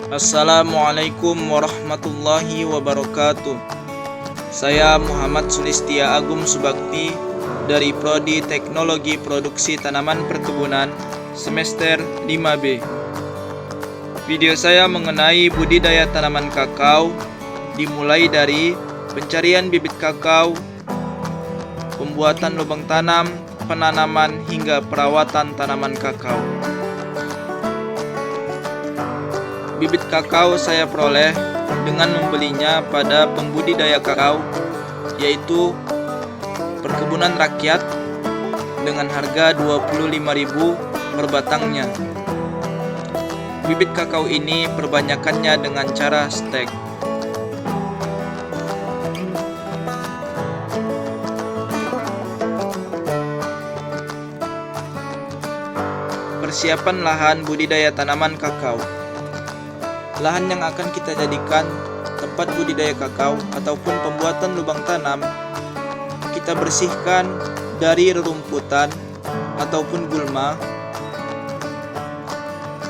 Assalamualaikum warahmatullahi wabarakatuh. Saya Muhammad Sulistia Agung Subakti dari Prodi Teknologi Produksi Tanaman Perkebunan semester 5B. Video saya mengenai budidaya tanaman kakao, dimulai dari pencarian bibit kakao, pembuatan lubang tanam, penanaman hingga perawatan tanaman kakao. Bibit kakao saya peroleh dengan membelinya pada pembudidaya kakao, yaitu Perkebunan Rakyat, dengan harga 25.000 per batangnya. Bibit kakao ini perbanyakannya dengan cara stek. Persiapan lahan budidaya tanaman kakao. Lahan yang akan kita jadikan tempat budidaya kakao ataupun pembuatan lubang tanam, kita bersihkan dari rerumputan ataupun gulma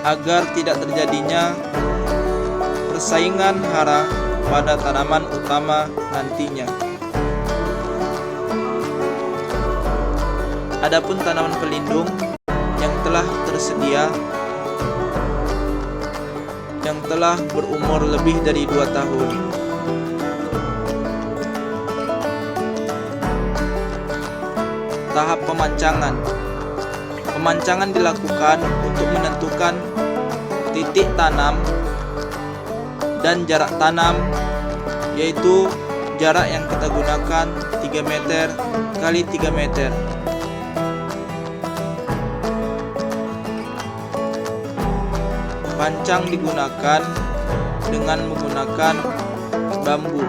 agar tidak terjadinya persaingan hara pada tanaman utama nantinya. Adapun tanaman pelindung yang telah tersedia, yang telah berumur lebih dari 2 tahun. Tahap pemancangan. Pemancangan dilakukan untuk menentukan titik tanam dan jarak tanam, yaitu jarak yang kita gunakan 3 meter kali 3 meter. Pancang digunakan dengan menggunakan bambu.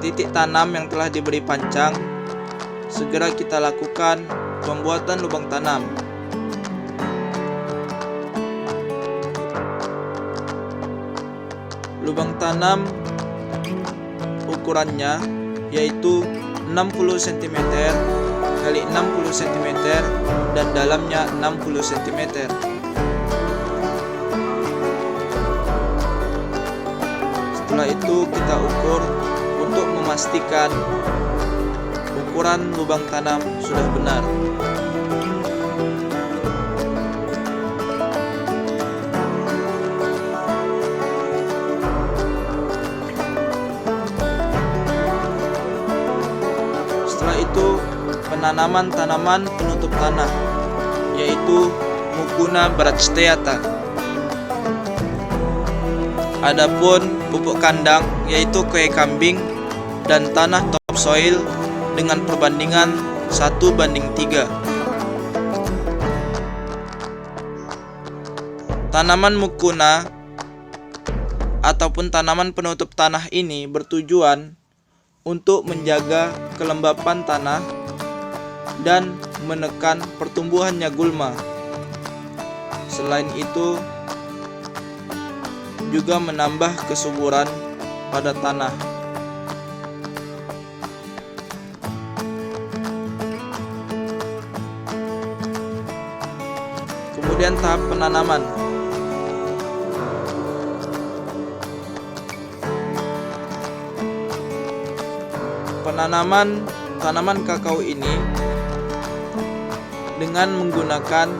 Titik tanam yang telah diberi pancang, segera kita lakukan pembuatan lubang tanam. Lubang tanam ukurannya yaitu 60 cm kali 60 cm dan dalamnya 60 cm. Setelah itu kita ukur untuk memastikan ukuran lubang tanam sudah benar. Setelah itu penanaman tanaman penutup tanah, yaitu Mucuna bracteata. Adapun pupuk kandang yaitu kue kambing dan tanah topsoil dengan perbandingan 1:3. Tanaman Mucuna ataupun tanaman penutup tanah ini bertujuan untuk menjaga kelembapan tanah dan menekan pertumbuhannya gulma. Selain itu, juga menambah kesuburan pada tanah. Kemudian tahap penanaman. Penanaman tanaman kakao ini dengan menggunakan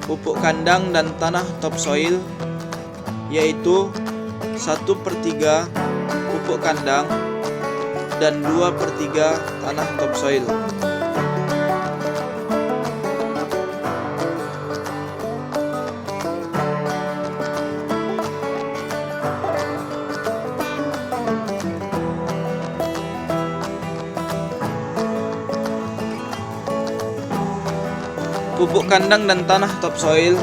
pupuk kandang dan tanah topsoil, yaitu 1/3 pupuk kandang dan 2/3 tanah topsoil. Pupuk kandang dan tanah topsoil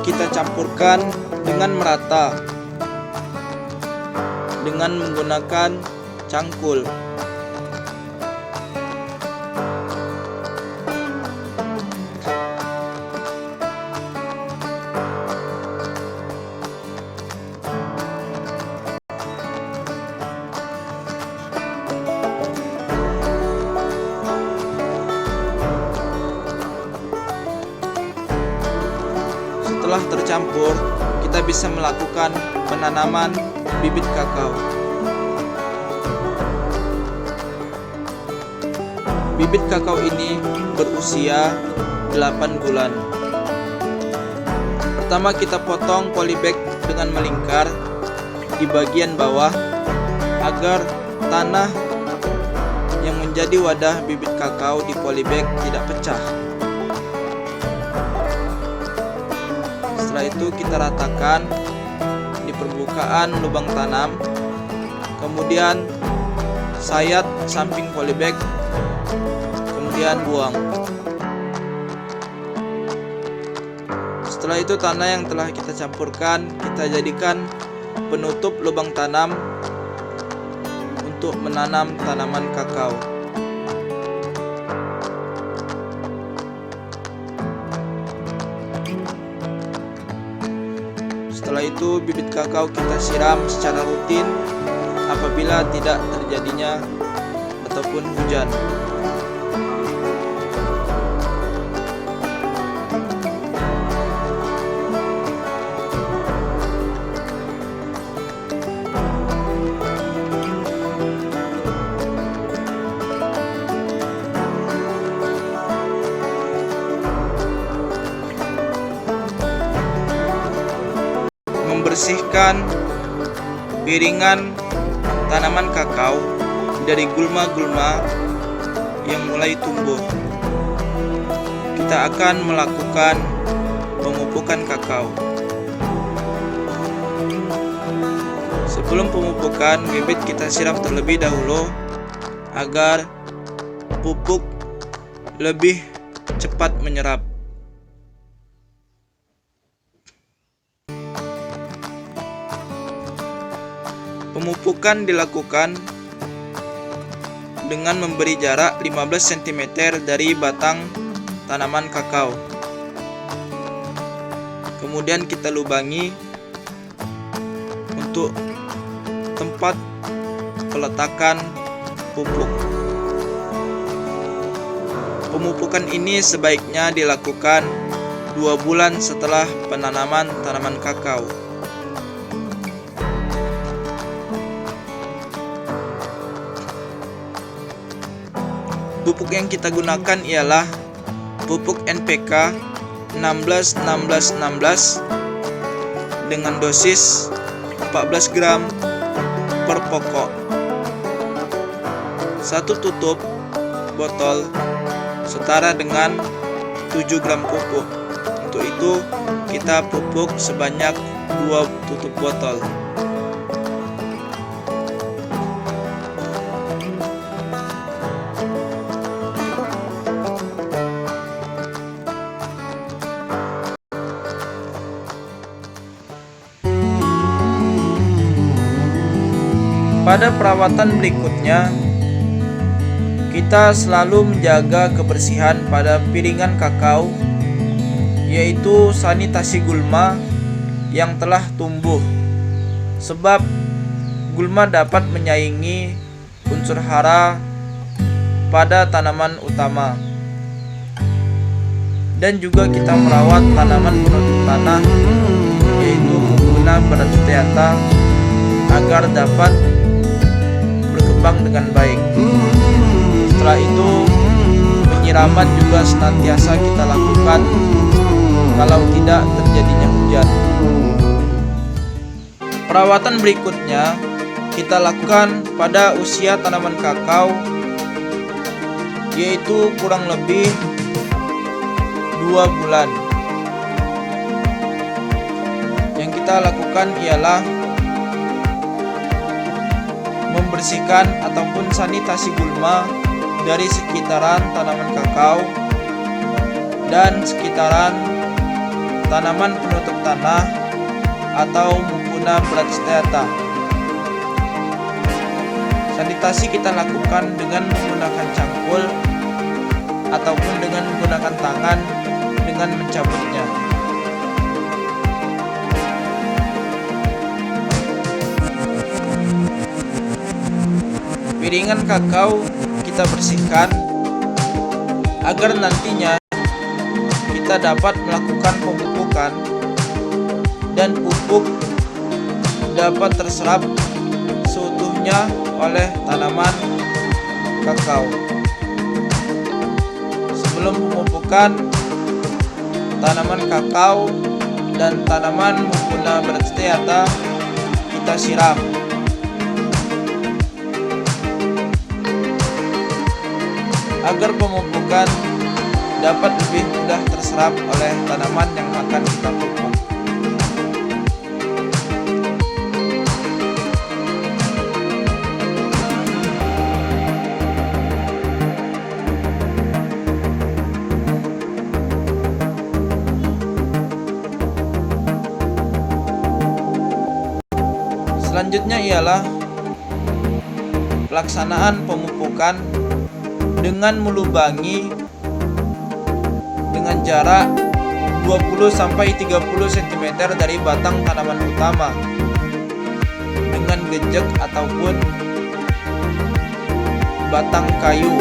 kita campurkan dengan merata dengan menggunakan cangkul. telah tercampur, kita bisa melakukan penanaman bibit kakao. Bibit kakao ini berusia 8 bulan. Pertama, kita potong polybag dengan melingkar di bagian bawah agar tanah yang menjadi wadah bibit kakao di polybag tidak pecah. Setelah itu kita ratakan di permukaan lubang tanam, kemudian sayat samping polybag, kemudian buang. Setelah itu tanah yang telah kita campurkan kita jadikan penutup lubang tanam untuk menanam tanaman kakao. Setelah itu bibit kakao kita siram secara rutin apabila tidak terjadinya ataupun hujan. Membersihkan piringan tanaman kakao dari gulma-gulma yang mulai tumbuh. Kita akan melakukan pemupukan kakao. Sebelum pemupukan, bibit kita siram terlebih dahulu agar pupuk lebih cepat menyerap. Pemupukan dilakukan dengan memberi jarak 15 cm dari batang tanaman kakao. Kemudian kita lubangi untuk tempat peletakan pupuk. Pemupukan ini sebaiknya dilakukan 2 bulan setelah penanaman tanaman kakao. Pupuk yang kita gunakan ialah pupuk NPK 16-16-16 dengan dosis 14 gram per pokok. 1 tutup botol setara dengan 7 gram pupuk. Untuk itu kita pupuk sebanyak 2 tutup botol. Pada perawatan berikutnya, kita selalu menjaga kebersihan pada piringan kakao, yaitu sanitasi gulma yang telah tumbuh, sebab gulma dapat menyaingi unsur hara pada tanaman utama. Dan juga kita merawat tanaman penutup tanah, yaitu menggunakan berat steata agar dapat dengan baik. Setelah itu penyiraman juga senantiasa kita lakukan kalau tidak terjadinya hujan. Perawatan berikutnya kita lakukan pada usia tanaman kakao, yaitu kurang lebih 2 bulan. Yang kita lakukan ialah membersihkan ataupun sanitasi gulma dari sekitaran tanaman kakao dan sekitaran tanaman penutup tanah atau mucuna berat steata. Sanitasi kita lakukan dengan menggunakan cangkul ataupun dengan menggunakan tangan dengan mencabutnya. Piringan kakao kita bersihkan agar nantinya kita dapat melakukan pemupukan dan pupuk dapat terserap seutuhnya oleh tanaman kakao. Sebelum pemupukan, tanaman kakao dan tanaman mucuna bracteata kita siram. Agar pemupukan dapat lebih mudah terserap oleh tanaman yang akan kita pupuk. Selanjutnya ialah pelaksanaan pemupukan dengan melubangi dengan jarak 20-30 cm dari batang tanaman utama dengan gejek ataupun batang kayu.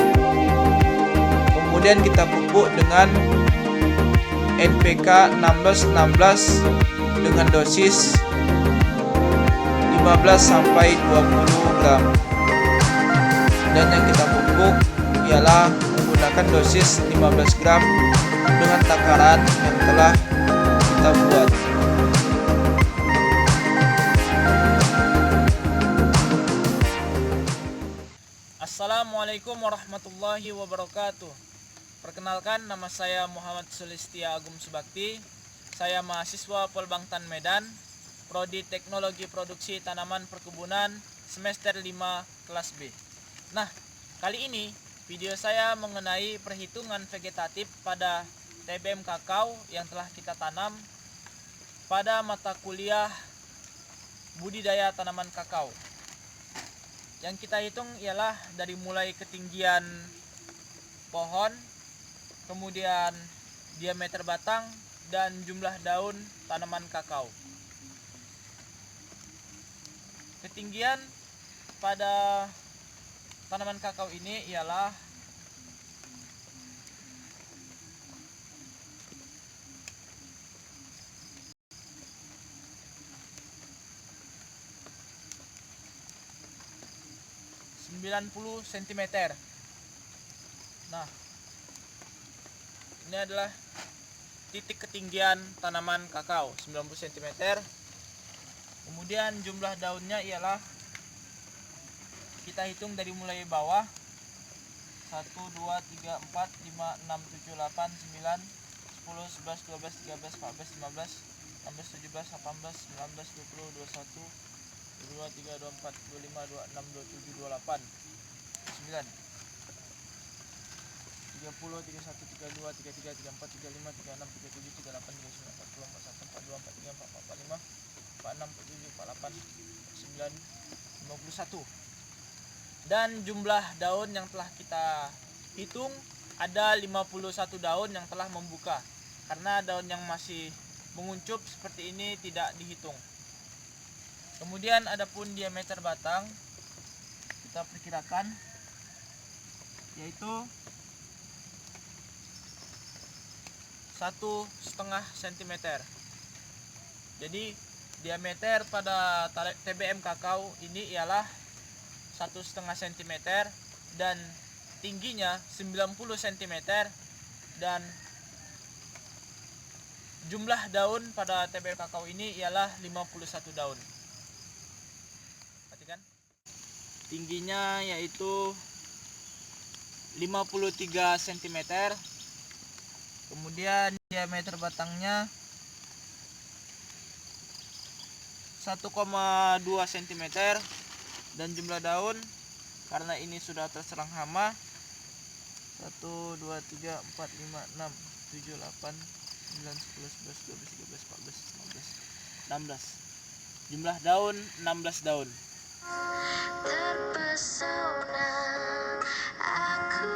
Kemudian kita pupuk dengan NPK 16-16 dengan dosis 15-20 gram. Dan yang kita pupuk ialah menggunakan dosis 15 gram dengan takaran yang telah kita buat. Assalamualaikum warahmatullahi wabarakatuh. Perkenalkan, nama saya Muhammad Sulistia Agung Subakti. Saya mahasiswa Polbangtan Medan, Prodi Teknologi Produksi Tanaman Perkebunan semester 5 kelas B. Nah, kali ini video saya mengenai perhitungan vegetatif pada TBM kakao yang telah kita tanam pada mata kuliah budidaya tanaman kakao. Yang kita hitung ialah dari mulai ketinggian pohon, kemudian diameter batang, dan jumlah daun tanaman kakao. Ketinggian pada tanaman kakao ini ialah cm. Nah, ini adalah titik ketinggian tanaman kakao 90 cm. Kemudian jumlah daunnya ialah, kita hitung dari mulai bawah, 1, 2, 3, 4, 5, 6, 7, 8, 9, 10, 11, 12, 13, 14, 15, 16, 17, 18, 19, 20, 21, 22, 23, 24, 25, 26, 27, 28, 9, 30, 31, 32, 33, 34, 35, 36, 37, 38, 39, 40, 41, 42, 43, 44, 45, 46, 47, 48, 49, 51. Dan jumlah daun yang telah kita hitung ada 51 daun yang telah membuka. Karena daun yang masih menguncup seperti ini tidak dihitung. Kemudian adapun diameter batang kita perkirakan yaitu 1,5 cm. Jadi diameter pada TBM kakao ini ialah 1,5 cm dan tingginya 90 cm, dan jumlah daun pada TBM kakao ini ialah 51 daun. Perhatikan. Tingginya yaitu 53 cm. Kemudian diameter batangnya 1,2 cm, dan jumlah daun karena ini sudah terserang hama 1, 2, 3, 4, 5, 6, 7, 8, 9, 10, 11, 12, 13, 14, 15, 16. Jumlah daun 16 daun. Terpesona aku